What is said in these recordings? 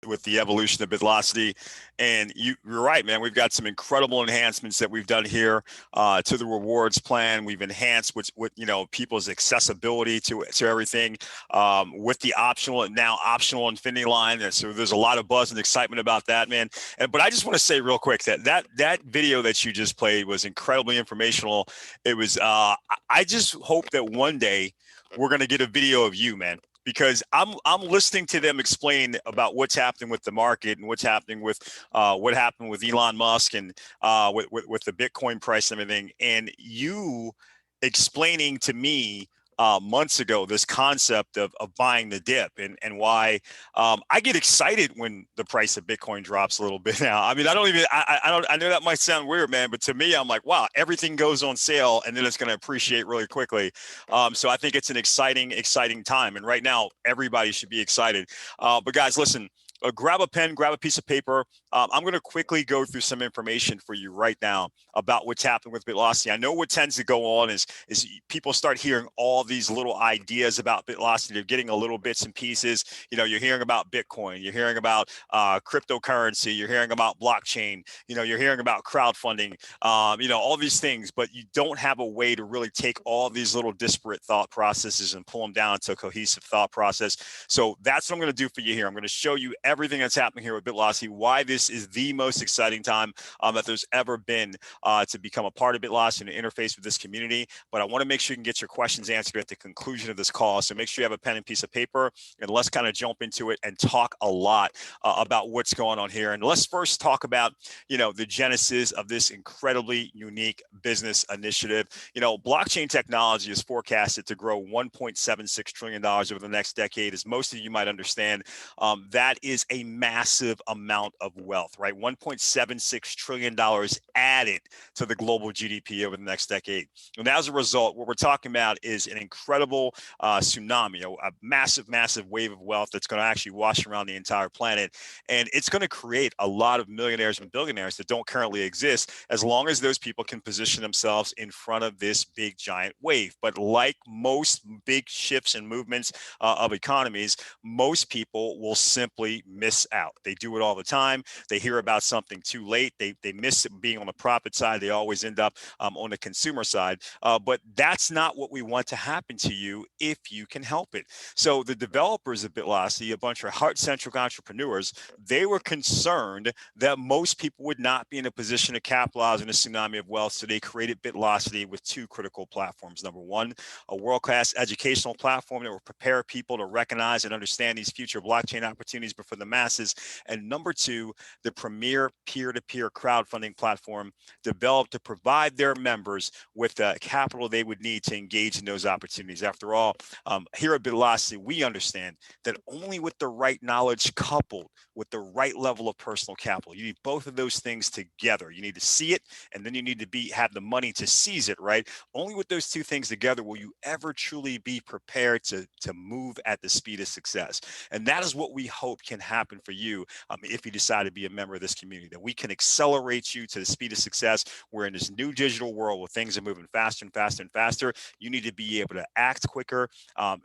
with the evolution of Bitlocity. And you're right, man. We've got some incredible enhancements that we've done here to the rewards plan. We've enhanced with people's accessibility to everything with the optional Infinity line. And so there's a lot of buzz and excitement about that, man. But I just want to say real quick that video that you just played was incredibly informational. It was. I just hope that one day we're going to get a video of you, man, because I'm listening to them explain about what's happening with the market and what's happening with what happened with Elon Musk and with the Bitcoin price and everything, and you explaining to me months ago this concept of buying the dip and why I get excited when the price of Bitcoin drops a little bit now. I mean, I know that might sound weird, man, but to me, I'm like, wow, everything goes on sale and then it's going to appreciate really quickly. So I think it's an exciting time. And right now, everybody should be excited. But guys, listen, grab a pen, grab a piece of paper. I'm going to quickly go through some information for you right now about what's happening with Bitlocity. I know what tends to go on is people start hearing all these little ideas about Bitlocity. They're getting a little bits and pieces. You're hearing about Bitcoin. You're hearing about cryptocurrency. You're hearing about blockchain. You're hearing about crowdfunding. All these things, but you don't have a way to really take all these little disparate thought processes and pull them down to a cohesive thought process. So that's what I'm going to do for you here. I'm going to show you everything that's happening here with Bitlocity, why this is the most exciting time that there's ever been to become a part of Bitlocity and interface with this community. But I want to make sure you can get your questions answered at the conclusion of this call. So make sure you have a pen and piece of paper, and let's kind of jump into it and talk a lot about what's going on here. And let's first talk about, the genesis of this incredibly unique business initiative. Blockchain technology is forecasted to grow $1.76 trillion over the next decade. As most of you might understand, that is a massive amount of wealth, right? $1.76 trillion added to the global GDP over the next decade. And as a result, what we're talking about is an incredible tsunami, a massive wave of wealth that's going to actually wash around the entire planet. And it's going to create a lot of millionaires and billionaires that don't currently exist, as long as those people can position themselves in front of this big giant wave. But like most big shifts and movements of economies, most people will simply miss out. They do it all the time. They hear about something too late. They miss being on the profit side. They always end up on the consumer side. But that's not what we want to happen to you if you can help it. So the developers of Bitlocity, a bunch of heart-centric entrepreneurs, they were concerned that most people would not be in a position to capitalize on a tsunami of wealth. So they created Bitlocity with two critical platforms. Number one, a world-class educational platform that will prepare people to recognize and understand these future blockchain opportunities before the masses. And number two, the premier peer-to-peer crowdfunding platform developed to provide their members with the capital they would need to engage in those opportunities. After all, here at Bitlocity, we understand that only with the right knowledge coupled with the right level of personal capital, you need both of those things together. You need to see it, and then you need to have the money to seize it, right? Only with those two things together will you ever truly be prepared to move at the speed of success. And that is what we hope can happen for you if you decide to be a member of this community, that we can accelerate you to the speed of success. We're in this new digital world where things are moving faster and faster and faster. You need to be able to act quicker,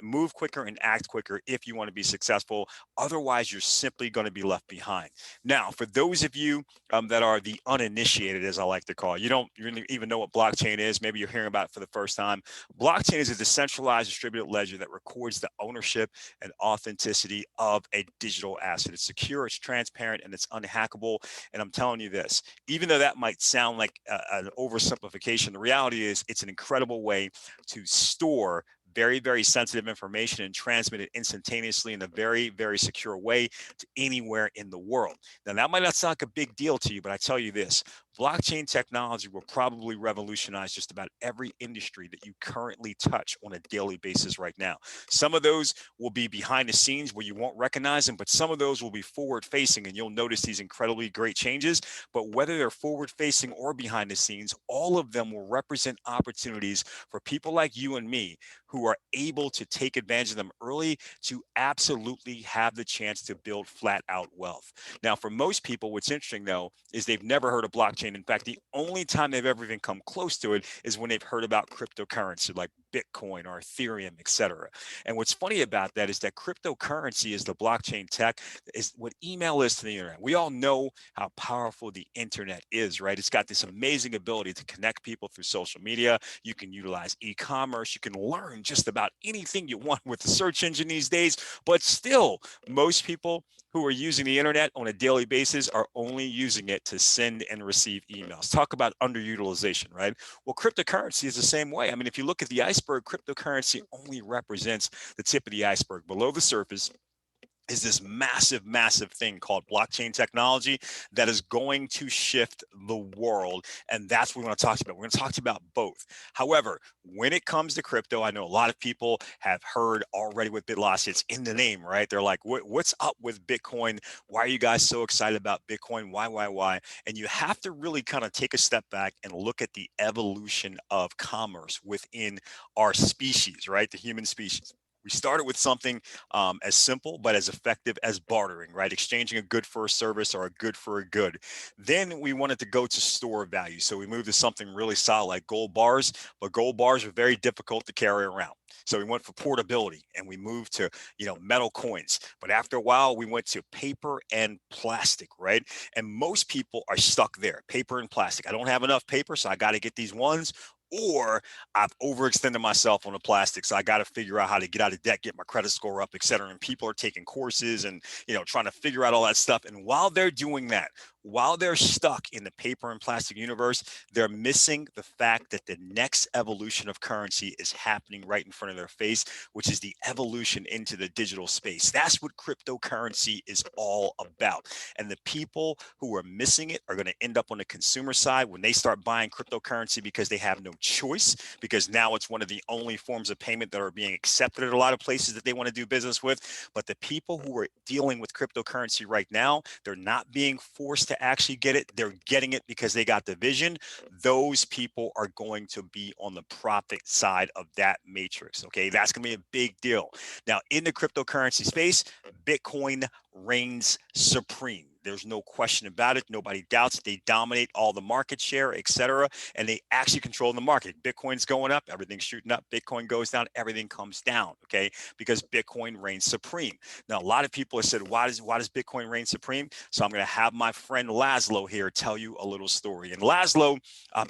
move quicker and act quicker if you want to be successful. Otherwise, you're simply going to be left behind. Now, for those of you that are the uninitiated, as I like to call it, you don't even know what blockchain is. Maybe you're hearing about it for the first time. Blockchain is a decentralized distributed ledger that records the ownership and authenticity of a digital asset. It's secure, it's transparent, and it's unhackable. And I'm telling you this, even though that might sound like an oversimplification, the reality is it's an incredible way to store very sensitive information and transmit it instantaneously in a very secure way to anywhere in the world. Now, that might not sound like a big deal to you, but I tell you this, blockchain technology will probably revolutionize just about every industry that you currently touch on a daily basis right now. Some of those will be behind the scenes where you won't recognize them, but some of those will be forward facing, and you'll notice these incredibly great changes. But whether they're forward facing or behind the scenes, all of them will represent opportunities for people like you and me who are able to take advantage of them early to absolutely have the chance to build flat out wealth. Now, for most people, what's interesting though, is they've never heard of blockchain blockchain. In fact, the only time they've ever even come close to it is when they've heard about cryptocurrency like Bitcoin or Ethereum, etc. And what's funny about that is that cryptocurrency is the blockchain tech, is what email is to the internet. We all know how powerful the internet is, right? It's got this amazing ability to connect people through social media. You can utilize e-commerce. You can learn just about anything you want with the search engine these days. But still, most people who are using the internet on a daily basis are only using it to send and receive emails. Talk about underutilization, right? Well, cryptocurrency is the same way. I mean, if you look at the iceberg, cryptocurrency only represents the tip of the iceberg. Below the surface is this massive, massive thing called blockchain technology that is going to shift the world. And that's what we're going to talk about. We're going to talk about both. However, when it comes to crypto, I know a lot of people have heard already with BitLosity, it's in the name, right? They're like, what's up with Bitcoin? Why are you guys so excited about Bitcoin? Why? And you have to really kind of take a step back and look at the evolution of commerce within our species, right? The human species. We started with something as simple but as effective as bartering, right? Exchanging a good for a service or a good for a good. Then we wanted to go to store value. So we moved to something really solid like gold bars, but gold bars are very difficult to carry around. So we went for portability and we moved to, metal coins. But after a while, we went to paper and plastic, right? And most people are stuck there, paper and plastic. I don't have enough paper, so I got to get these ones, or I've overextended myself on the plastic. So I got to figure out how to get out of debt, get my credit score up, et cetera. And people are taking courses and, trying to figure out all that stuff. And while they're doing that, while they're stuck in the paper and plastic universe, they're missing the fact that the next evolution of currency is happening right in front of their face, which is the evolution into the digital space. That's what cryptocurrency is all about. And the people who are missing it are going to end up on the consumer side when they start buying cryptocurrency because they have no choice, because now it's one of the only forms of payment that are being accepted at a lot of places that they want to do business with. But the people who are dealing with cryptocurrency right now, they're not being forced to actually get it. They're getting it because they got the vision. Those people are going to be on the profit side of that matrix. Okay, that's going to be a big deal. Now, in the cryptocurrency space, Bitcoin reigns supreme. There's no question about it. Nobody doubts it. They dominate all the market share, et cetera, and they actually control the market. Bitcoin's going up, everything's shooting up. Bitcoin goes down, everything comes down, okay, because Bitcoin reigns supreme. Now, a lot of people have said, why does Bitcoin reign supreme? So I'm going to have my friend Laszlo here tell you a little story. And Laszlo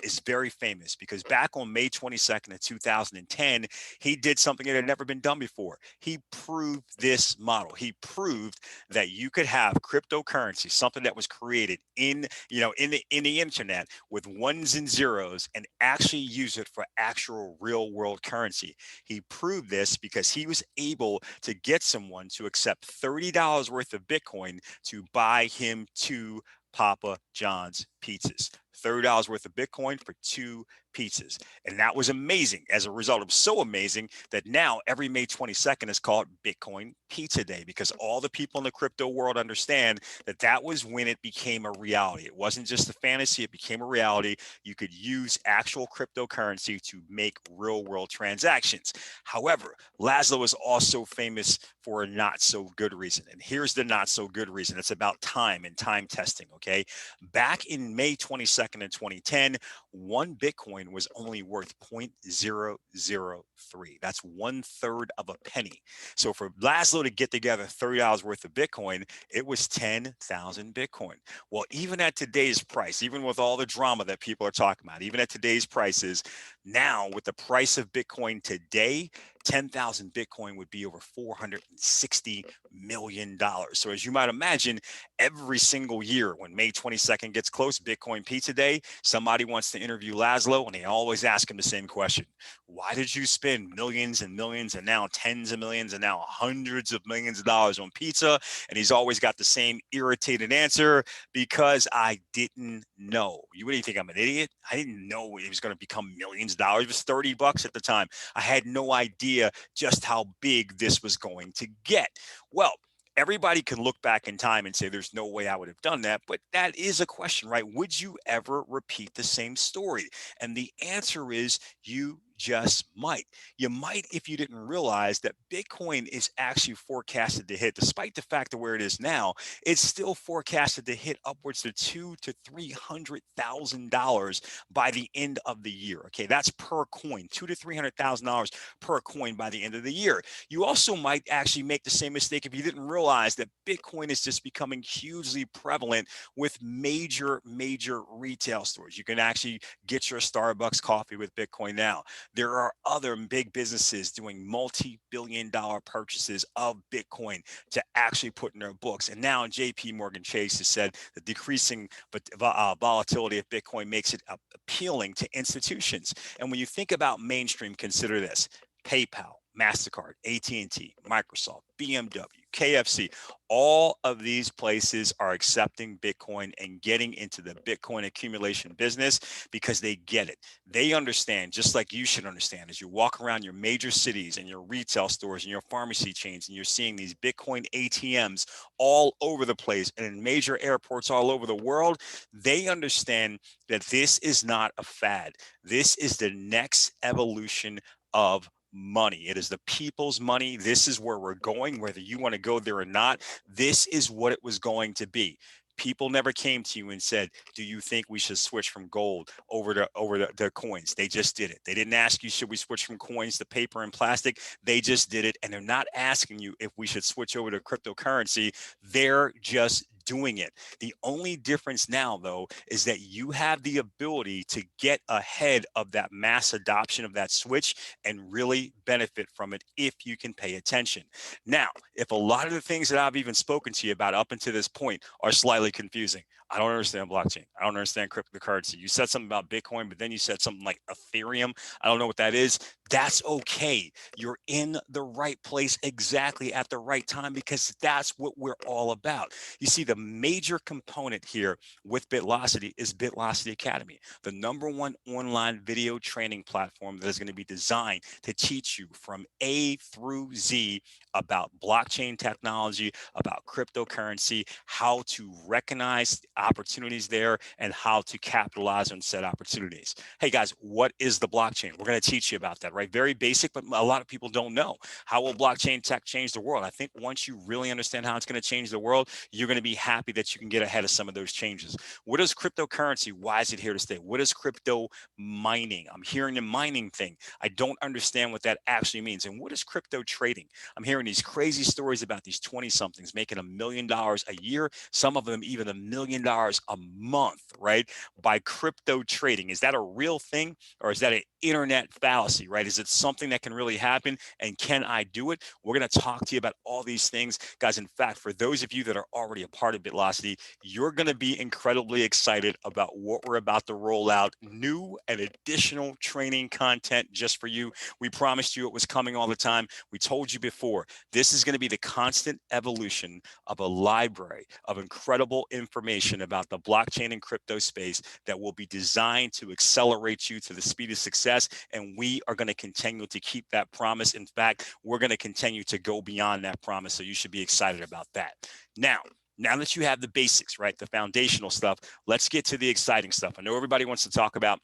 is very famous because back on May 22nd of 2010, he did something that had never been done before. He proved this model. He proved that you could have cryptocurrency, something that was created in the internet with ones and zeros, and actually use it for actual real world currency. He proved this because he was able to get someone to accept $30 worth of Bitcoin to buy him 2 Papa John's pizzas. $30 worth of Bitcoin for 2 pizzas. And that was amazing. As a result, it was so amazing that now every May 22nd is called Bitcoin Pizza Day, because all the people in the crypto world understand that that was when it became a reality. It wasn't just a fantasy, it became a reality. You could use actual cryptocurrency to make real world transactions. However, Laszlo is also famous for a not so good reason. And here's the not so good reason. It's about time and time testing, okay? Back in May 22nd of 2010, 1 Bitcoin was only worth 0.003. That's 1/3 of a penny. So for Laszlo to get together $30 worth of Bitcoin, it was 10,000 Bitcoin. Well, even at today's price, even with all the drama that people are talking about, even at today's prices, now with the price of Bitcoin today, 10,000 Bitcoin would be over $460 million. So as you might imagine, every single year when May 22nd gets close, Bitcoin Pizza Day, somebody wants to interview Laszlo, and they always ask him the same question. Why did you spend millions and millions and now tens of millions and now hundreds of millions of dollars on pizza? And he's always got the same irritated answer: because I didn't know. You wouldn't think I'm an idiot. I didn't know it was going to become millions of dollars. It was $30 at the time. I had no idea just how big this was going to get. Well, everybody can look back in time and say, there's no way I would have done that. But that is a question, right? Would you ever repeat the same story? And the answer is you just might. You might if you didn't realize that Bitcoin is actually forecasted to hit, despite the fact of where it is now, it's still forecasted to hit upwards to $200,000 to $300,000 by the end of the year. Okay, that's per coin, $200,000 to $300,000 per coin by the end of the year. You also might actually make the same mistake if you didn't realize that Bitcoin is just becoming hugely prevalent with major retail stores. You can actually get your Starbucks coffee with Bitcoin now. There are other big businesses doing multi-billion-dollar purchases of Bitcoin to actually put in their books. And now JP Morgan Chase has said the decreasing volatility of Bitcoin makes it appealing to institutions. And when you think about mainstream, consider this: PayPal, MasterCard, AT&T, Microsoft, BMW, KFC, all of these places are accepting Bitcoin and getting into the Bitcoin accumulation business because they get it. They understand, just like you should understand, as you walk around your major cities and your retail stores and your pharmacy chains, and you're seeing these Bitcoin ATMs all over the place and in major airports all over the world. They understand that this is not a fad. This is the next evolution of money. It is the people's money. This is where we're going, whether you want to go there or not. This is what it was going to be. People never came to you and said, do you think we should switch from gold over the coins? They just did it. They didn't ask you, should we switch from coins to paper and plastic? They just did it. And they're not asking you if we should switch over to cryptocurrency. They're just doing it. The only difference now, though, is that you have the ability to get ahead of that mass adoption of that switch and really benefit from it if you can pay attention. Now, if a lot of the things that I've even spoken to you about up until this point are slightly confusing, I don't understand blockchain. I don't understand cryptocurrency. You said something about Bitcoin, but then you said something like Ethereum. I don't know what that is. That's okay. You're in the right place exactly at the right time, because that's what we're all about. You see, the major component here with Bitlocity is Bitlocity Academy, the #1 online video training platform that is going to be designed to teach you from A through Z about blockchain technology, about cryptocurrency, how to recognize opportunities there, and how to capitalize on said opportunities. Hey guys, what is the blockchain? We're going to teach you about that, right? Very basic, but a lot of people don't know. How will blockchain tech change the world? I think once you really understand how it's going to change the world, you're going to be happy that you can get ahead of some of those changes. What is cryptocurrency? Why is it here to stay? What is crypto mining? I'm hearing the mining thing. I don't understand what that actually means. And what is crypto trading? I'm hearing these crazy stories about these 20 somethings making $1 million a year, some of them even $1 million a month, right? By crypto trading. Is that a real thing, or is that an internet fallacy, right? Is it something that can really happen, and can I do it? We're going to talk to you about all these things, guys. In fact, for those of you that are already a part of Bitlocity, you're going to be incredibly excited about what we're about to roll out, new and additional training content just for you. We promised you it was coming all the time. We told you before, this is going to be the constant evolution of a library of incredible information about the blockchain and crypto space that will be designed to accelerate you to the speed of success. And we are going to continue to keep that promise. In fact, we're going to continue to go beyond that promise. So you should be excited about that. Now that you have the basics, right, the foundational stuff, let's get to the exciting stuff. I know everybody wants to talk about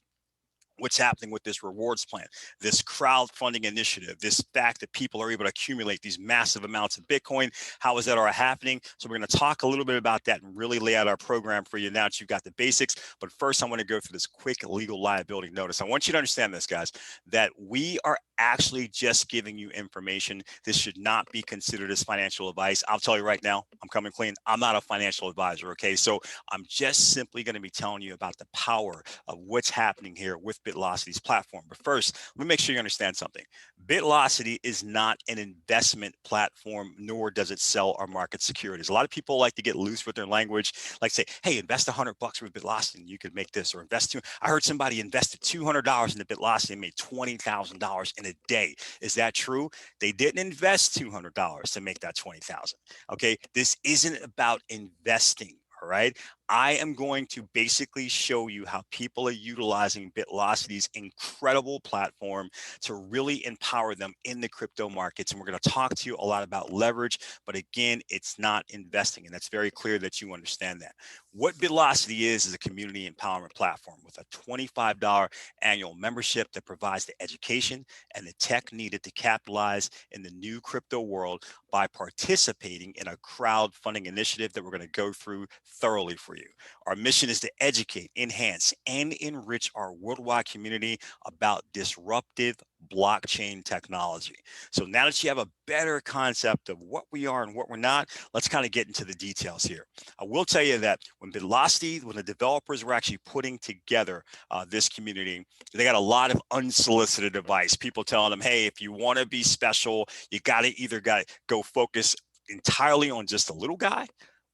what's happening with this rewards plan, this crowdfunding initiative, this fact that people are able to accumulate these massive amounts of Bitcoin. How is that all happening? So we're going to talk a little bit about that and really lay out our program for you now that you've got the basics. But first, I want to go through this quick legal liability notice. I want you to understand this, guys, that we are actually just giving you information. This should not be considered as financial advice. I'll tell you right now, I'm coming clean. I'm not a financial advisor, okay? So I'm just simply going to be telling you about the power of what's happening here with Bitlocity's platform. But first, let me make sure you understand something. Bitlocity is not an investment platform, nor does it sell or market securities. A lot of people like to get loose with their language, like say, hey, invest $100 with Bitlocity and you could make this, or invest two. I heard somebody invested $200 into Bitlocity and made $20,000 in a day. Is that true? They didn't invest $200 to make that $20,000. Okay, this isn't about investing. All right. I am going to basically show you how people are utilizing Bitlocity's incredible platform to really empower them in the crypto markets. And we're going to talk to you a lot about leverage, but again, it's not investing. And that's very clear that you understand that. What Bitlocity is a community empowerment platform with a $25 annual membership that provides the education and the tech needed to capitalize in the new crypto world by participating in a crowdfunding initiative that we're going to go through thoroughly for you. Our mission is to educate, enhance, and enrich our worldwide community about disruptive blockchain technology. So now that you have a better concept of what we are and what we're not, let's kind of get into the details here. I will tell you that when Bitlocity, when the developers were actually putting together this community, they got a lot of unsolicited advice. People telling them, hey, if you want to be special, you either got to go focus entirely on just a little guy,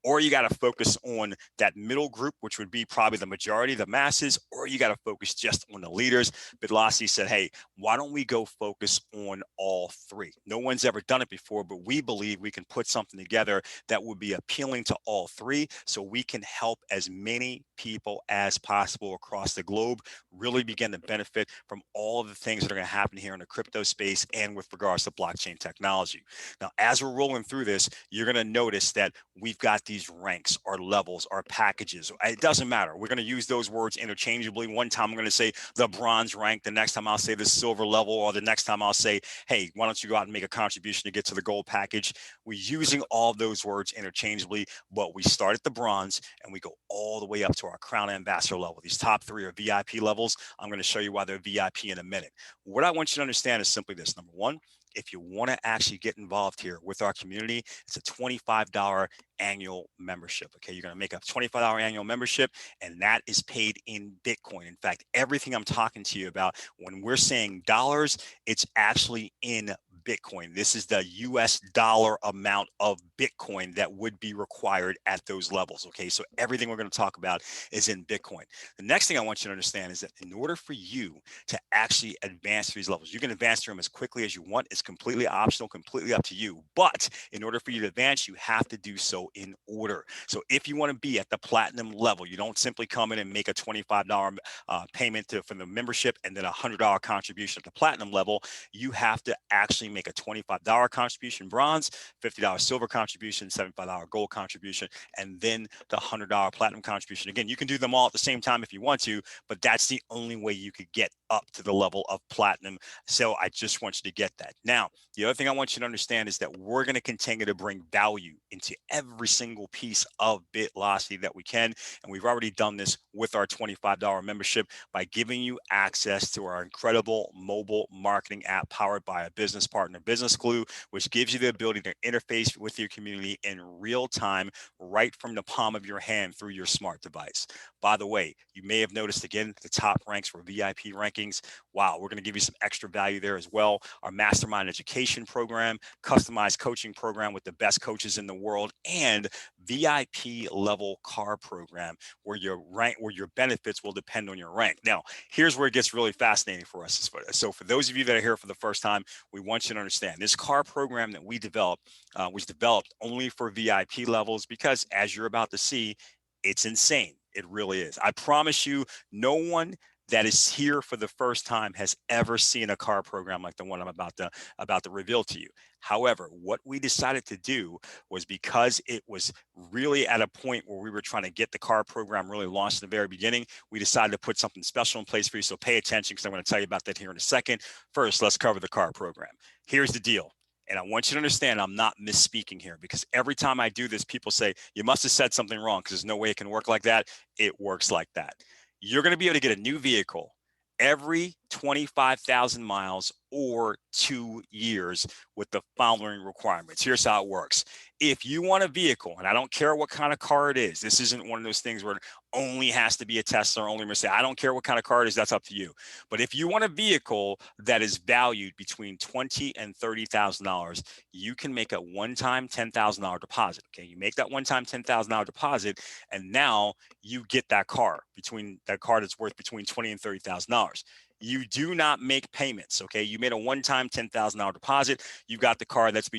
or you got to focus on that middle group, which would be probably the majority, the masses, or you got to focus just on the leaders. Bitlocity said, hey, why don't we go focus on all three? No one's ever done it before, but we believe we can put something together that would be appealing to all three so we can help as many people as possible across the globe really begin to benefit from all of the things that are going to happen here in the crypto space and with regards to blockchain technology. Now, as we're rolling through this, you're going to notice that we've got these ranks, our levels, our packages. It doesn't matter. We're going to use those words interchangeably. One time I'm going to say the bronze rank. The next time I'll say the silver level, or the next time I'll say, hey, why don't you go out and make a contribution to get to the gold package? We're using all of those words interchangeably, but we start at the bronze and we go all the way up to our crown ambassador level. These top three are VIP levels. I'm going to show you why they're VIP in a minute. What I want you to understand is simply this. Number one, if you want to actually get involved here with our community, it's a $25 annual membership. Okay, you're going to make a $25 annual membership, and that is paid in Bitcoin. In fact, everything I'm talking to you about, when we're saying dollars, it's actually in Bitcoin. This is the US dollar amount of Bitcoin that would be required at those levels. Okay, so everything we're going to talk about is in Bitcoin. The next thing I want you to understand is that in order for you to actually advance to these levels, you can advance through them as quickly as you want. It's completely optional, completely up to you. But in order for you to advance, you have to do so in order. So if you want to be at the platinum level, you don't simply come in and make a $25 payment for the membership and then a $100 contribution at the platinum level. You have to actually make a $25 contribution bronze, $50 silver contribution, $75 gold contribution, and then the $100 platinum contribution. Again, you can do them all at the same time if you want to, but that's the only way you could get up to the level of platinum. So I just want you to get that. Now, the other thing I want you to understand is that we're going to continue to bring value into every single piece of Bitlocity that we can. And we've already done this with our $25 membership by giving you access to our incredible mobile marketing app powered by a business partner, Business Glue, which gives you the ability to interface with your community in real time, right from the palm of your hand through your smart device. By the way, you may have noticed again, the top ranks for VIP rankings. Wow, we're going to give you some extra value there as well. Our mastermind education program, customized coaching program with the best coaches in the world, and VIP level car program where your rank, where your benefits will depend on your rank. Now, here's where it gets really fascinating for us. So for those of you that are here for the first time, we want you to understand this car program that we developed was developed only for VIP levels because, as you're about to see, it's insane. It really is. I promise you, no one that is here for the first time has ever seen a car program like the one I'm about to reveal to you. However, what we decided to do was, because it was really at a point where we were trying to get the car program really launched in the very beginning, we decided to put something special in place for you. So pay attention, because I'm going to tell you about that here in a second. First, let's cover the car program. Here's the deal. And I want you to understand, I'm not misspeaking here, because every time I do this, people say, you must have said something wrong, because there's no way it can work like that. It works like that. You're going to be able to get a new vehicle every 25,000 miles or 2 years with the following requirements. Here's how it works. If you want a vehicle, and I don't care what kind of car it is, this isn't one of those things where it only has to be a Tesla or only Mercedes. I don't care what kind of car it is, that's up to you. But if you want a vehicle that is valued between $20,000 and $30,000, you can make a one-time $10,000 deposit. Okay, you make that one-time $10,000 deposit, and now you get that car that's worth between $20,000 and $30,000. You do not make payments, okay? You made a one-time $10,000 deposit. You've got the car that's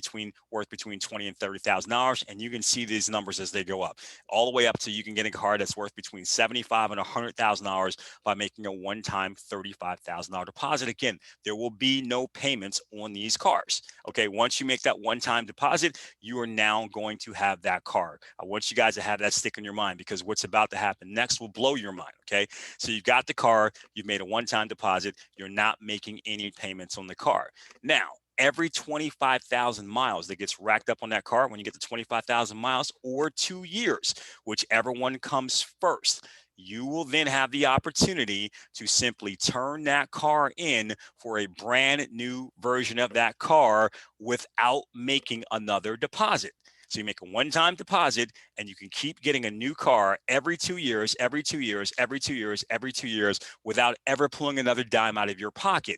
worth between $20,000 and $30,000, and you can see these numbers as they go up, all the way up to you can get a car that's worth between $75,000 and $100,000 by making a one-time $35,000 deposit. Again, there will be no payments on these cars, okay? Once you make that one-time deposit, you are now going to have that car. I want you guys to have that stick in your mind, because what's about to happen next will blow your mind, okay? So you've got the car, you've made a one-time deposit, you're not making any payments on the car. Now, every 25,000 miles that gets racked up on that car, when you get to 25,000 miles or 2 years, whichever one comes first, you will then have the opportunity to simply turn that car in for a brand new version of that car without making another deposit. So you make a one-time deposit, and you can keep getting a new car every 2 years, every 2 years, every 2 years, every 2 years, without ever pulling another dime out of your pocket.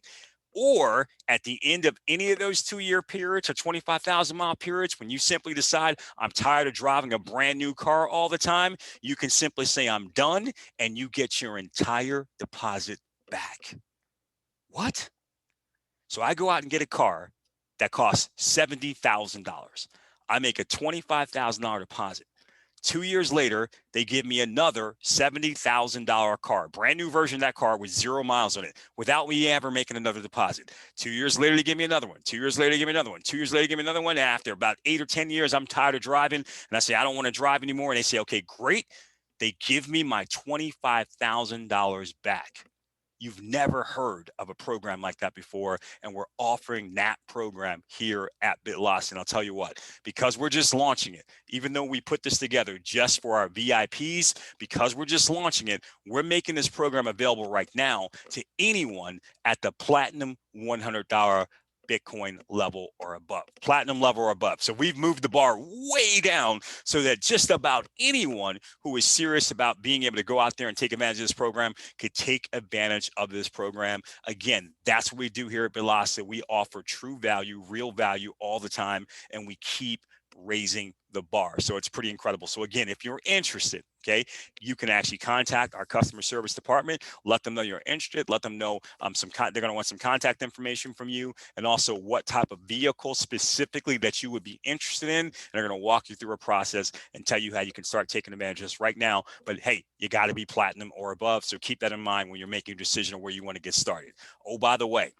Or at the end of any of those 2-year periods or 25,000 mile periods, when you simply decide, I'm tired of driving a brand new car all the time, you can simply say, I'm done, and you get your entire deposit back. What? So I go out and get a car that costs $70,000. I make a $25,000 deposit. 2 years later, they give me another $70,000 car, brand new version of that car with 0 miles on it, without me ever making another deposit. 2 years later, they give me another one. 2 years later, they give me another one. 2 years later, they give me another one. After about 8 or 10 years, I'm tired of driving, and I say, I don't want to drive anymore. And they say, okay, great. They give me my $25,000 back. You've never heard of a program like that before, and we're offering that program here at BitLost. And I'll tell you what, because we're just launching it, even though we put this together just for our VIPs, because we're just launching it, we're making this program available right now to anyone at the Platinum $100 Bitcoin level or above, platinum level or above. So we've moved the bar way down so that just about anyone who is serious about being able to go out there and take advantage of this program could take advantage of this program. Again, that's what we do here at Velocity. We offer true value, real value all the time, and we keep raising the bar. So it's pretty incredible. So again, if you're interested, okay, you can actually contact our customer service department, let them know you're interested, let them know they're going to want some contact information from you, and also what type of vehicle specifically that you would be interested in. And they're going to walk you through a process and tell you how you can start taking advantage of this right now. But hey, you got to be platinum or above. So keep that in mind when you're making a decision on where you want to get started. Oh, by the way,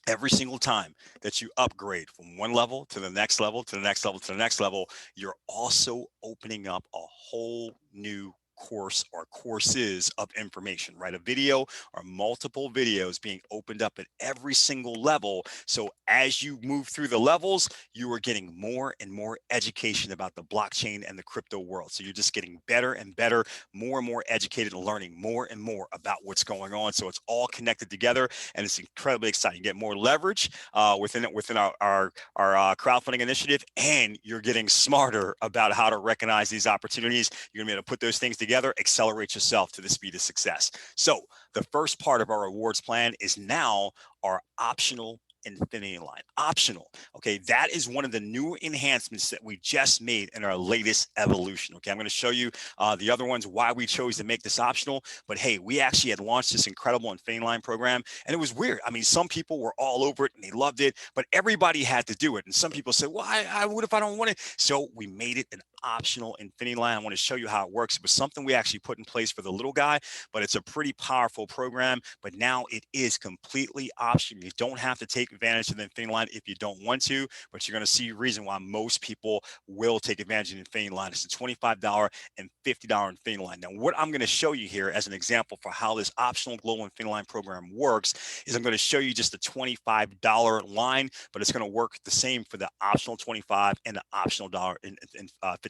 every single time that you upgrade from one level to the next level, to the next level, to the next level, you're also opening up a whole new course or courses of information, right? A video or multiple videos being opened up at every single level. So as you move through the levels, you are getting more and more education about the blockchain and the crypto world. So you're just getting better and better, more and more educated, and learning more and more about what's going on. So it's all connected together, and it's incredibly exciting. You get more leverage within our crowdfunding initiative, and you're getting smarter about how to recognize these opportunities. You're gonna be able to put those things together, accelerate yourself to the speed of success. So the first part of our rewards plan is now our optional infinity line. Optional. Okay, that is one of the new enhancements that we just made in our latest evolution. Okay, I'm going to show you the other ones, why we chose to make this optional. But hey, we actually had launched this incredible infinity line program, and it was weird. I mean, some people were all over it and they loved it, but everybody had to do it. And some people said, well, what if I don't want it? So we made it an optional infinity line. I want to show you how it works. It was something we actually put in place for the little guy, but it's a pretty powerful program. But now it is completely optional. You don't have to take advantage of the infinity line if you don't want to, but you're going to see a reason why most people will take advantage of the infinity line. It's a $25 and $50 infinity line. Now, what I'm going to show you here as an example for how this optional global infinity line program works is I'm going to show you just a $25 line, but it's going to work the same for the optional 25 and the optional $50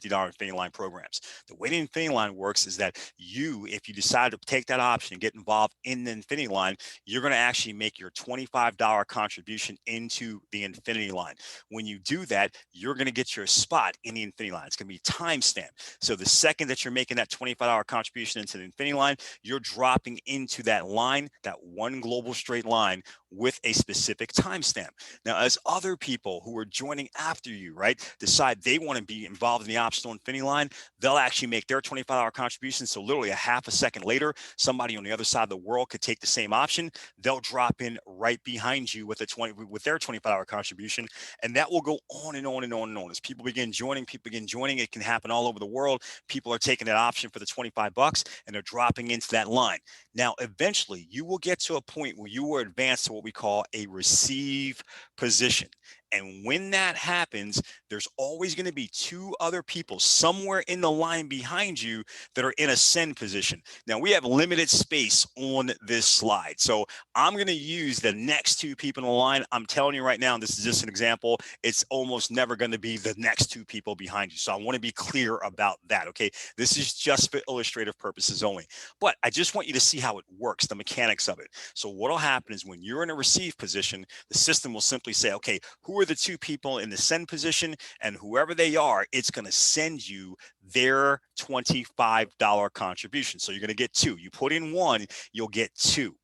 infinity line programs. The way the infinity line works is that if you decide to take that option and get involved in the infinity line, you're going to actually make your $25 contribution into the infinity line. When you do that, you're going to get your spot in the infinity line. It's going to be timestamped. So the second that you're making that $25 contribution into the infinity line, you're dropping into that line, that one global straight line, with a specific timestamp. Now, as other people who are joining after you, right, decide they want to be involved in the optional infinity line, they'll actually make their $25 contribution. So literally a half a second later, somebody on the other side of the world could take the same option. They'll drop in right behind you with their $25 contribution, and that will go on and on and on and on. As people begin joining, it can happen all over the world. People are taking that option for the 25 bucks and they're dropping into that line. Now, eventually you will get to a point where you will advance to what we call a receive position. And when that happens, there's always going to be two other people somewhere in the line behind you that are in a send position. Now, we have limited space on this slide. So I'm going to use the next two people in the line. I'm telling you right now, this is just an example. It's almost never going to be the next two people behind you. So I want to be clear about that. Okay. This is just for illustrative purposes only. But I just want you to see how it works, the mechanics of it. So what will happen is when you're in a receive position, the system will simply say, okay, who are the two people in the send position? And whoever they are, it's going to send you their $25 contribution. So you're going to get two. You put in one, you'll get two.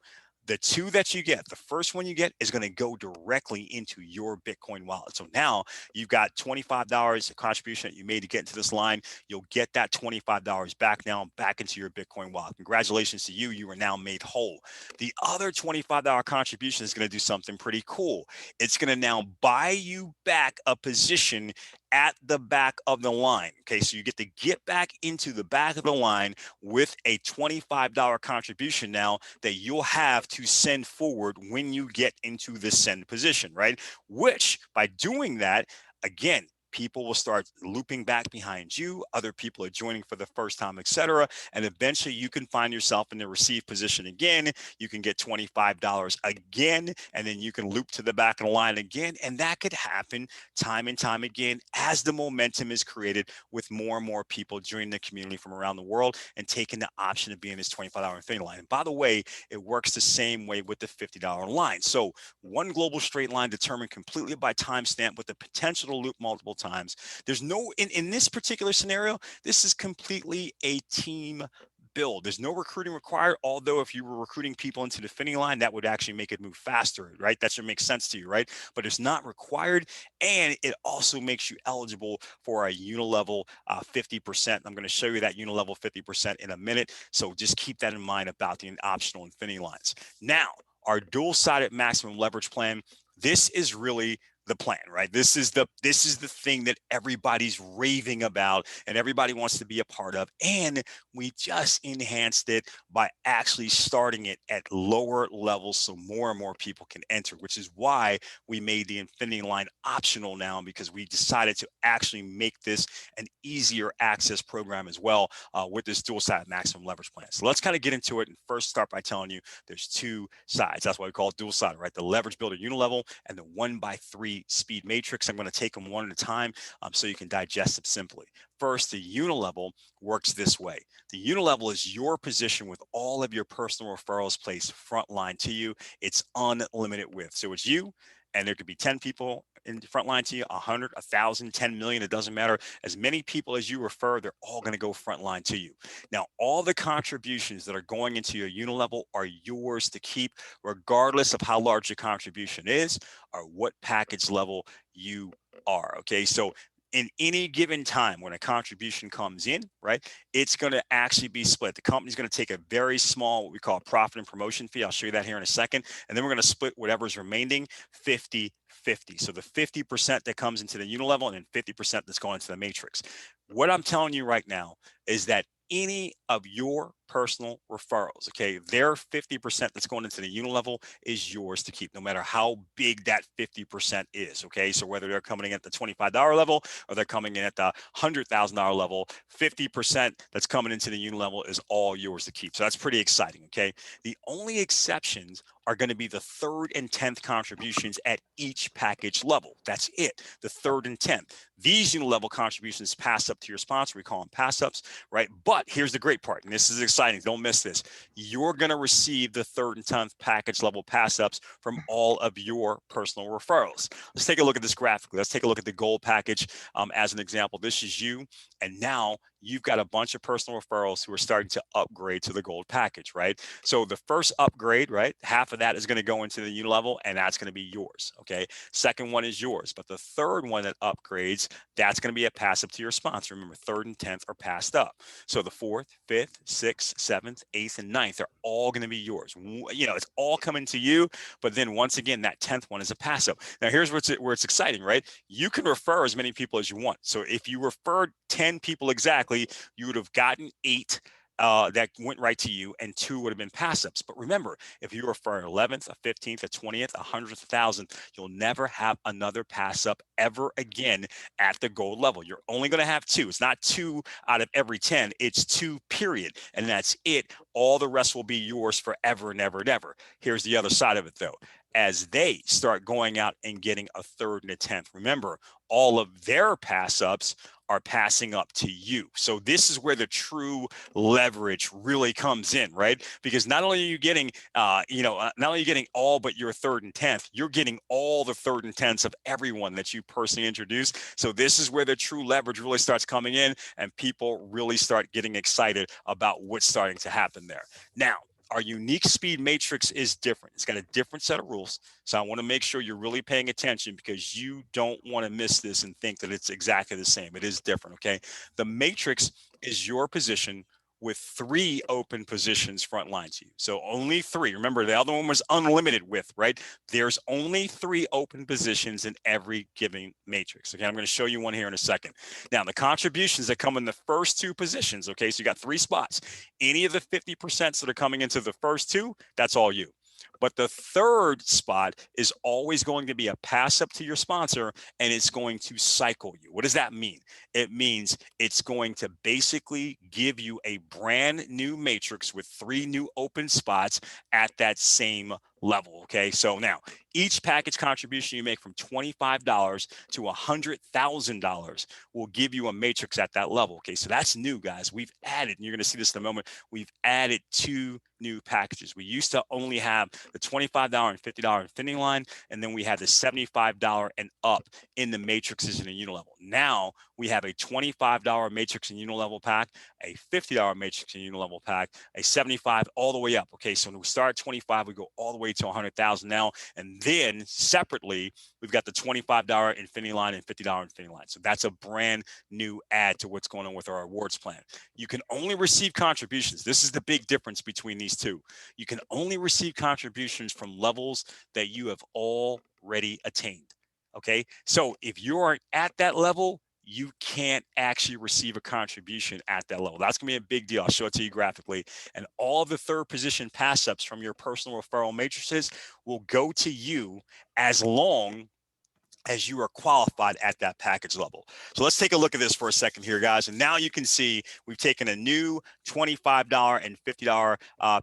The two that you get, the first one you get is going to go directly into your Bitcoin wallet. So now you've got $25 contribution that you made to get into this line. You'll get that $25 back now, back into your Bitcoin wallet. Congratulations to you. You are now made whole. The other $25 contribution is going to do something pretty cool. It's going to now buy you back a position at the back of the line. Okay, so you get to get back into the back of the line with a $25 contribution now that you'll have to send forward when you get into the send position, right? Which by doing that, again, people will start looping back behind you. Other people are joining for the first time, etc. And eventually you can find yourself in the receive position again. You can get $25 again, and then you can loop to the back of the line again. And that could happen time and time again as the momentum is created with more and more people joining the community from around the world and taking the option of being this $25 infinity line. And by the way, it works the same way with the $50 line. So one global straight line determined completely by timestamp with the potential to loop multiple times. There's no, in this particular scenario, this is completely a team build. There's no recruiting required, although if you were recruiting people into the infinity line, that would actually make it move faster, right? That should make sense to you, right? But it's not required, and it also makes you eligible for a unilevel 50%. I'm going to show you that unilevel 50% in a minute, so just keep that in mind about the optional infinity lines. Now, our dual-sided maximum leverage plan, this is really the plan, right? This is the thing that everybody's raving about and everybody wants to be a part of. And we just enhanced it by actually starting it at lower levels so more and more people can enter, which is why we made the infinity line optional now, because we decided to actually make this an easier access program as well with this dual-sided maximum leverage plan. So let's kind of get into it and first start by telling you there's two sides. That's why we call it dual-sided, right? The leverage builder unilevel and the 1x3 speed matrix. I'm going to take them one at a time so you can digest them simply. First, the unilevel works this way. The unilevel is your position with all of your personal referrals placed frontline to you. It's unlimited width. So it's you, and there could be 10 people in the front line to you, 100, 1,000, 10 million, it doesn't matter. As many people as you refer, they're all going to go front line to you. Now, all the contributions that are going into your unilevel are yours to keep, regardless of how large your contribution is or what package level you are. Okay, so in any given time when a contribution comes in, right, it's going to actually be split. The company's going to take a very small, what we call profit and promotion fee. I'll show you that here in a second. And then we're going to split whatever's remaining 50-50. So the 50% that comes into the unilevel and then 50% that's going into the matrix. What I'm telling you right now is that any of your personal referrals, okay, their 50% that's going into the unilevel is yours to keep, no matter how big that 50% is, okay? So whether they're coming in at the $25 level or they're coming in at the $100,000 level, 50% that's coming into the unilevel is all yours to keep. So that's pretty exciting, okay? The only exceptions are going to be the 3rd and 10th contributions at each package level. That's it, the 3rd and 10th. These unilevel contributions pass up to your sponsor. We call them pass ups, right? But here's the great part, and this is exciting. Don't miss this. You're going to receive the 3rd and 10th package level pass ups from all of your personal referrals. Let's take a look at this graphically. Let's take a look at the gold package as an example. This is you, and now you've got a bunch of personal referrals who are starting to upgrade to the gold package, right? So the first upgrade, right, half of that is going to go into the unilevel, and that's going to be yours, okay? Second one is yours, but the third one that upgrades, that's going to be a pass up to your sponsor. Remember, third and 10th are passed up. So the fourth, fifth, sixth, seventh, eighth, and ninth, they're all going to be yours. You know, it's all coming to you, but then once again, that 10th one is a pass up. Now, here's where it's exciting, right? You can refer as many people as you want. So if you referred 10 people exactly, you would have gotten 8 that went right to you, and 2 would have been pass ups. But remember, if you refer an 11th, a 15th, a 20th, a 100th, 1,000th, you'll never have another pass up ever again at the gold level. You're only going to have 2. It's not 2 out of every 10. It's 2, period. And that's it. All the rest will be yours forever and ever and ever. Here's the other side of it, though. As they start going out and getting a 3rd and a 10th, remember, all of their pass ups are passing up to you. So this is where the true leverage really comes in, right? Because not only are you getting, not only are you getting all but your 3rd and 10th, you're getting all the 3rd and 10ths of everyone that you personally introduce. So this is where the true leverage really starts coming in, and people really start getting excited about what's starting to happen there. Now, our unique speed matrix is different. It's got a different set of rules. So I want to make sure you're really paying attention, because you don't want to miss this and think that it's exactly the same. It is different, okay? The matrix is your position with 3 open positions front line to you. So only 3. Remember, the other one was unlimited width, right? There's only 3 open positions in every given matrix. Okay, I'm going to show you one here in a second. Now, the contributions that come in the first 2 positions, okay, so you got 3 spots. Any of the 50% that are coming into the first 2, that's all you. But the 3rd spot is always going to be a pass up to your sponsor, and it's going to cycle you. What does that mean? It means it's going to basically give you a brand new matrix with 3 new open spots at that same level. Okay, so now each package contribution you make from $25 to $100,000 will give you a matrix at that level. Okay, so that's new, guys. We've added, and you're going to see this in a moment, we've added 2 new packages. We used to only have the $25 and $50 Infinity line, and then we had the $75 and up in the matrices in the unilevel. Now we have a $25 matrix and unilevel pack, a $50 matrix and unilevel pack, a $75 all the way up. Okay, so when we start at 25, we go all the way to 100,000 now, and then separately we've got the $25 Infinity line and $50 Infinity line. So that's a brand new add to what's going on with our awards plan. You can only receive contributions. This is the big difference between these two. You can only receive contributions from levels that you have already attained. Okay, so if you aren't at that level, you can't actually receive a contribution at that level. That's gonna be a big deal. I'll show it to you graphically. And all the 3rd position pass ups from your personal referral matrices will go to you as long as you are qualified at that package level. So let's take a look at this for a second here, guys. And now you can see we've taken a new $25 and $50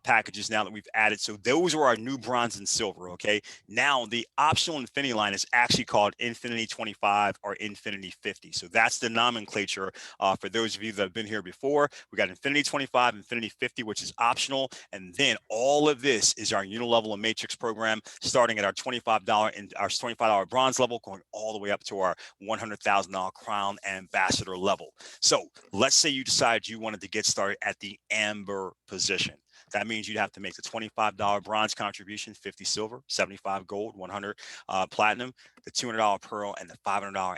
packages now that we've added. So those are our new bronze and silver, okay? Now the optional Infinity line is actually called Infinity 25 or Infinity 50. So that's the nomenclature for those of you that have been here before. We got Infinity 25, Infinity 50, which is optional. And then all of this is our unilevel and matrix program, starting at our $25 and our $25 bronze level, going all the way up to our $100,000 crown ambassador level. So let's say you decide you wanted to get started at the amber position. That means you'd have to make the $25 bronze contribution, 50 silver, 75 gold, 100 platinum, the $200 pearl, and the $500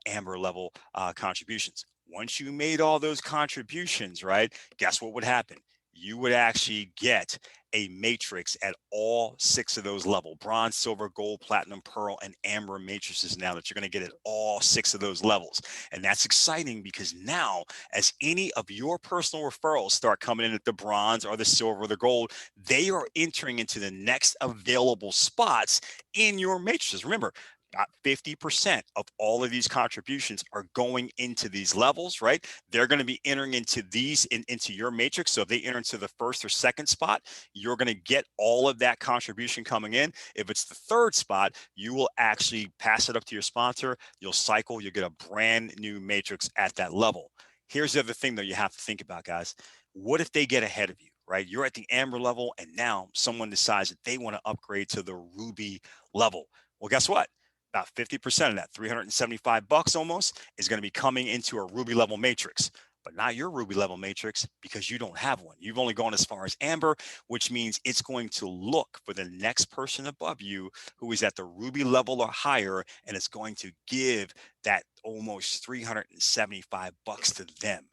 amber level contributions. Once you made all those contributions, right, guess what would happen? You would actually get a matrix at all 6 of those levels: bronze, silver, gold, platinum, pearl, and amber matrices now that you're going to get at all 6 of those levels. And that's exciting, because now as any of your personal referrals start coming in at the bronze or the silver or the gold, they are entering into the next available spots in your matrices. Remember, about 50% of all of these contributions are going into these levels, right? They're going to be entering into these into your matrix. So if they enter into the 1st or 2nd spot, you're going to get all of that contribution coming in. If it's the 3rd spot, you will actually pass it up to your sponsor. You'll cycle, you'll get a brand new matrix at that level. Here's the other thing that you have to think about, guys. What if they get ahead of you, right? You're at the amber level, and now someone decides that they want to upgrade to the ruby level. Well, guess what? About 50% of that, $375 almost, is going to be coming into a ruby level matrix. but not your ruby level matrix because you don't have one. You've only gone as far as amber, which means it's going to look for the next person above you who is at the ruby level or higher, and it's going to give that almost $375 to them.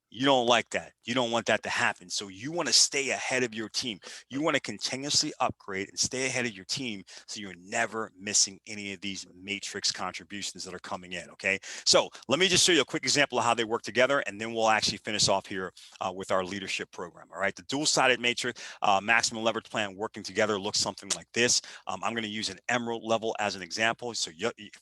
You don't like that. You don't want that to happen. So you want to stay ahead of your team. You want to continuously upgrade and stay ahead of your team so you're never missing any of these matrix contributions that are coming in. Okay. So let me just show you a quick example of how they work together, and then we'll actually finish off here with our leadership program. All right. The dual-sided matrix maximum leverage plan working together looks something like this. I'm going to use an emerald level as an example. So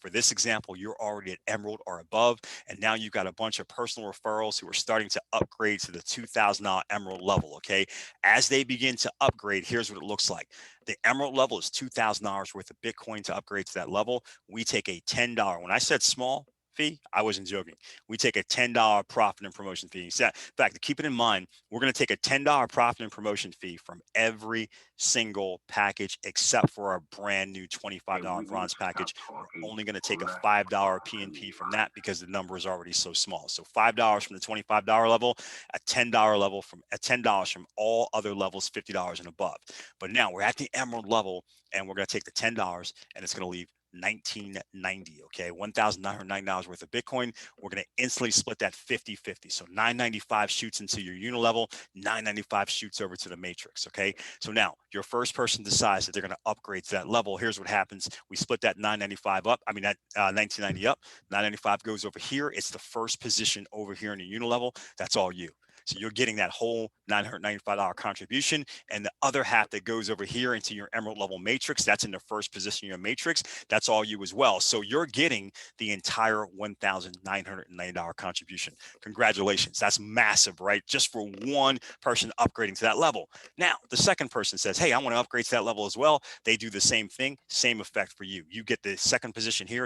for this example, you're already at emerald or above, and now you've got a bunch of personal referrals who are starting to upgrade to the $2,000 emerald level. Okay. As they begin to upgrade, here's what it looks like. The emerald level is $2,000 worth of Bitcoin to upgrade to that level. We take a $10. When I said small fee, I wasn't joking. We take a $10 profit and promotion fee. In fact, to keep it in mind, we're going to take a $10 profit and promotion fee from every single package except for our brand new $25 bronze package. We're only going to take a $5 PNP from that because the number is already so small. So $5 from the $25 level, a $10 level from $10 from all other levels, $50 and above. But now we're at the emerald level, and we're going to take the $10 and it's going to leave $1,990. Okay, $1,990 worth of Bitcoin. We're going to instantly split that 50-50. So $995 shoots into your uni level, $995 shoots over to the matrix. Okay, so now your first person decides that they're going to upgrade to that level. Here's what happens: we split that 995 up. I mean that 1990 up. 995 goes over here. It's the first position over here in the uni level. That's all you. So you're getting that whole $995 contribution, and the other half that goes over here into your emerald level matrix, that's in the first position in your matrix. That's all you as well. So you're getting the entire $1,990 contribution. Congratulations. That's massive, right? Just for one person upgrading to that level. Now, the second person says, hey, I want to upgrade to that level as well. They do the same thing, same effect for you. You get the second position here,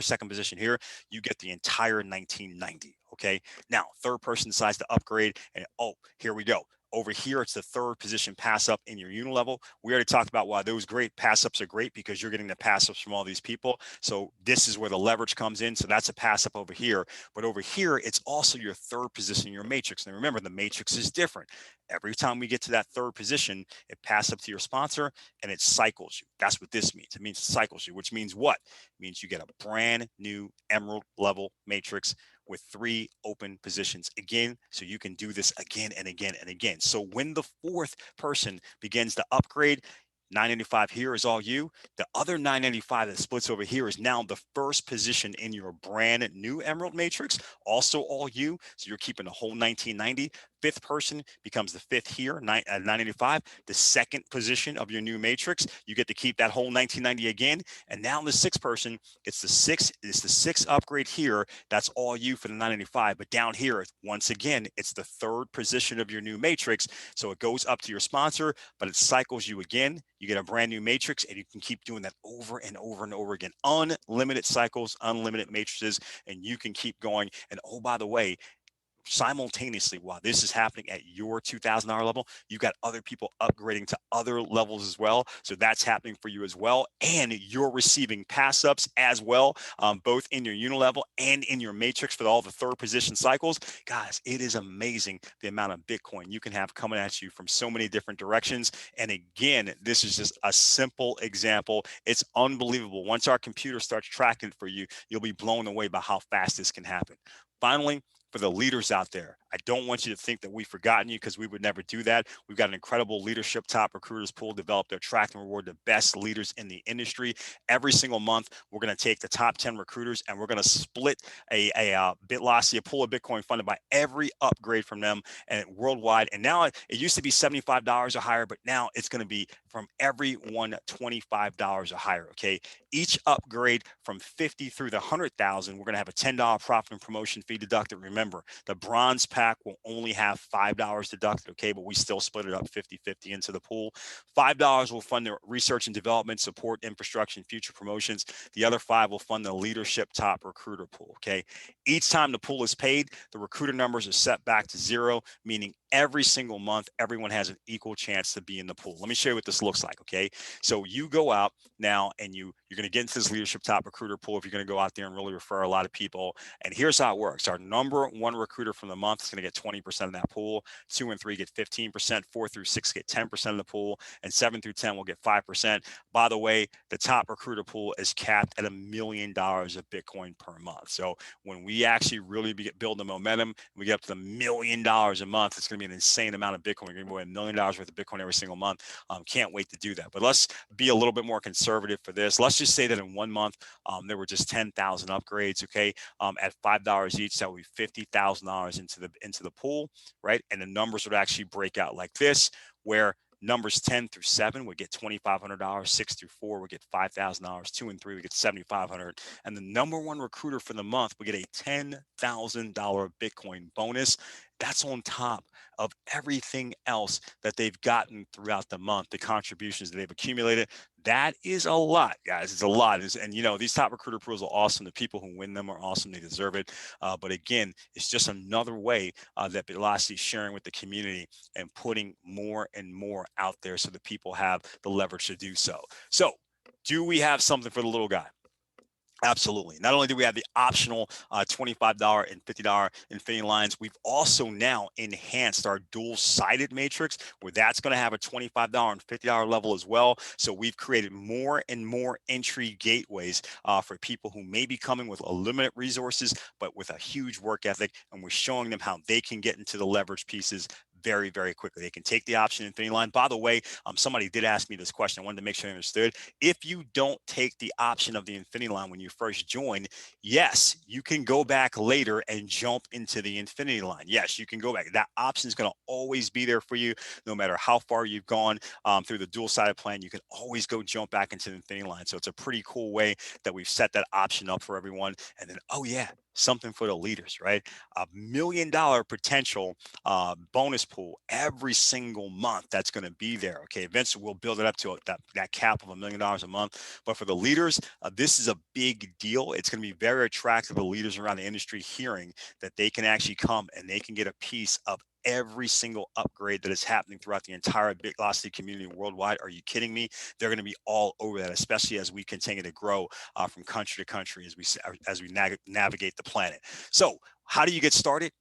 you get the entire 1990. Okay. Now, third person decides to upgrade, and oh, here we go. Over here, it's the third position pass up in your uni level. We already talked about why those great pass ups are great, because you're getting the pass ups from all these people. So this is where the leverage comes in. So that's a pass up over here. But over here, it's also your third position in your matrix. And remember, the matrix is different. Every time we get to that third position, it passes up to your sponsor and it cycles you. That's what this means. It means it cycles you, which means what? It means you get a brand new emerald level matrix with 3 open positions again, so you can do this again and again and again. So when the fourth person begins to upgrade, 995 here is all you. The other 995 that splits over here is now the first position in your brand new emerald matrix, also all you. So you're keeping the whole 1990. Fifth person becomes the fifth here at 985, the second position of your new matrix. You get to keep that whole 1990 again. And now the sixth person, it's the sixth upgrade here. That's all you for the 995. But down here, once again, it's the third position of your new matrix. So it goes up to your sponsor, but it cycles you again. You get a brand new matrix, and you can keep doing that over and over and over again. Unlimited cycles, unlimited matrices, and you can keep going. And oh, by the way, simultaneously, while this is happening at your $2,000 level, you got other people upgrading to other levels as well. So that's happening for you as well. And you're receiving pass ups as well, both in your uni level and in your matrix for all the third position cycles. Guys, it is amazing the amount of Bitcoin you can have coming at you from so many different directions. And again, this is just a simple example. It's unbelievable. Once our computer starts tracking for you, you'll be blown away by how fast this can happen. Finally, for the leaders out there, I don't want you to think that we've forgotten you, because we would never do that. We've got an incredible leadership top recruiters pool developed to attract and reward the best leaders in the industry. Every single month, we're going to take the top 10 recruiters and we're going to split a Bitlossi, a pool of Bitcoin funded by every upgrade from them and worldwide. And now it used to be $75 or higher, but now it's going to be from everyone $25 or higher. Okay. Each upgrade from 50 through the 100,000, we're going to have a $10 profit and promotion fee deducted. Remember, the bronze pack will only have $5 deducted, okay, but we still split it up 50-50 into the pool. $5 will fund the research and development, support, infrastructure, and future promotions. The other $5 will fund the leadership top recruiter pool, okay? Each time the pool is paid, the recruiter numbers are set back to 0, meaning every single month, everyone has an equal chance to be in the pool. Let me show you what this looks like, okay? So you go out now and you're going to get into this leadership top recruiter pool if you're going to go out there and really refer a lot of people. And here's how it works. Our number one recruiter from the month is going to get 20% of that pool. 2 and 3 get 15%. 4 through 6 get 10% of the pool. And 7 through 10 will get 5%. By the way, the top recruiter pool is capped at $1 million of Bitcoin per month. So when we actually really build the momentum, we get up to $1 million a month, it's going to be an insane amount of Bitcoin. We're going to be $1 million worth of Bitcoin every single month. Can't wait to do that. But let's be a little bit more conservative for this. Let's just say that in 1 month, there were just 10,000 upgrades. Okay, at $5 each, that would be $50,000 into the pool, right? And the numbers would actually break out like this, where numbers 10 through 7 would get $2,500, 6 through 4 would get $5,000, 2 and 3 would get $7,500, and the number one recruiter for the month would get a $10,000 Bitcoin bonus. That's on top of everything else that they've gotten throughout the month, the contributions that they've accumulated. That is a lot, guys. It's a lot. And these top recruiter pools are awesome. The people who win them are awesome. They deserve it. But again, it's just another way that Velocity is sharing with the community and putting more and more out there so that people have the leverage to do so. So do we have something for the little guy? Absolutely. Not only do we have the optional $25 and $50 Infinity lines, we've also now enhanced our dual-sided matrix, where that's going to have a $25 and $50 level as well. So we've created more and more entry gateways for people who may be coming with limited resources, but with a huge work ethic. And we're showing them how they can get into the leverage pieces very, very quickly. They can take the option Infinity line. By the way, somebody did ask me this question. I wanted to make sure I understood. If you don't take the option of the Infinity line when you first join, yes, you can go back later and jump into the Infinity line. Yes, you can go back. That option is going to always be there for you, no matter how far you've gone through the dual-sided plan. You can always go jump back into the Infinity line. So it's a pretty cool way that we've set that option up for everyone. And then, oh yeah, something for the leaders, right? $1 million potential bonus pool every single month that's going to be there. Okay, eventually we'll build it up to that cap of $1 million a month. But for the leaders, this is a big deal. It's going to be very attractive to leaders around the industry, hearing that they can actually come and they can get a piece of every single upgrade that is happening throughout the entire Velocity community worldwide. Are you kidding me? They're going to be all over that, especially as we continue to grow from country to country as we navigate the planet. So how do you get started?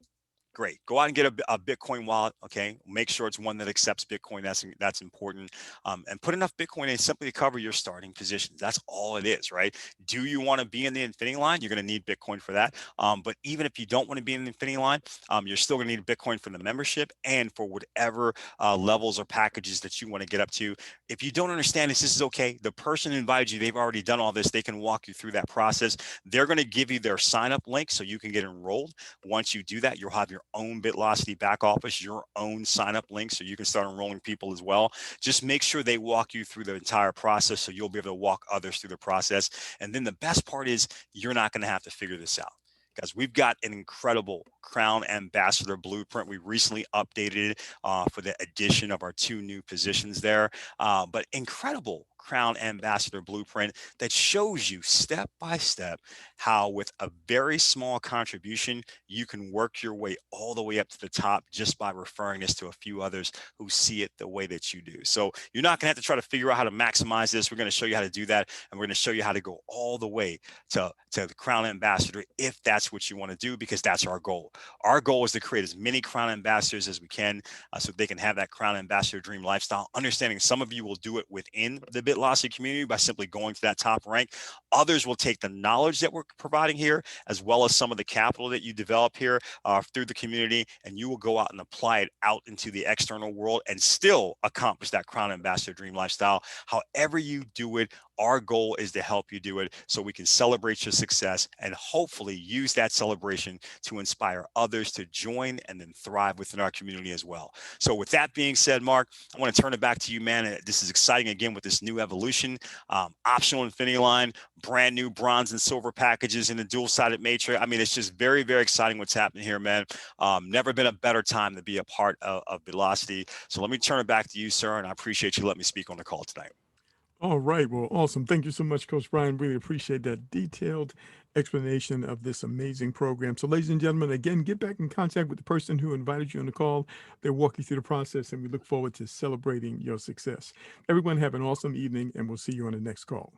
Great. Go out and get a Bitcoin wallet. Okay. Make sure it's one that accepts Bitcoin. That's important. And put enough Bitcoin in simply to cover your starting positions. That's all it is, right? Do you want to be in the Infinity line? You're going to need Bitcoin for that. But even if you don't want to be in the Infinity line, you're still going to need Bitcoin for the membership and for whatever levels or packages that you want to get up to. If you don't understand this is okay. The person who invited you, they've already done all this. They can walk you through that process. They're going to give you their sign up link so you can get enrolled. Once you do that, you'll have your own Bitlocity back office, your own sign up link, so you can start enrolling people as well. Just make sure they walk you through the entire process so you'll be able to walk others through the process. And then the best part is you're not going to have to figure this out. Guys, we've got an incredible Crown Ambassador blueprint. We recently updated it for the addition of our 2 new positions there. But incredible Crown Ambassador blueprint that shows you step by step how, with a very small contribution, you can work your way all the way up to the top just by referring this to a few others who see it the way that you do. So you're not going to have to try to figure out how to maximize this. We're going to show you how to do that, and we're going to show you how to go all the way to the Crown Ambassador if that's what you want to do, because that's our goal. Our goal is to create as many Crown Ambassadors as we can so they can have that Crown Ambassador dream lifestyle. Understanding some of you will do it within the Bitlocity community by simply going to that top rank. Others will take the knowledge that we're providing here, as well as some of the capital that you develop here through the community, and you will go out and apply it out into the external world and still accomplish that Crown Ambassador dream lifestyle. However you do it, our goal is to help you do it so we can celebrate your success and hopefully use that celebration to inspire others to join and then thrive within our community as well. So with that being said, Mark, I want to turn it back to you, man. This is exciting again with this new evolution, optional Infinity line, brand new bronze and silver packages in the dual-sided matrix. I mean, it's just very, very exciting what's happening here, man. Never been a better time to be a part of Velocity. So let me turn it back to you, sir, and I appreciate you letting me speak on the call tonight. All right. Well, awesome. Thank you so much, Coach Brian. Really appreciate that detailed explanation of this amazing program. So, ladies and gentlemen, again, get back in contact with the person who invited you on the call. They'll walk you through the process, and we look forward to celebrating your success. Everyone, have an awesome evening, and we'll see you on the next call.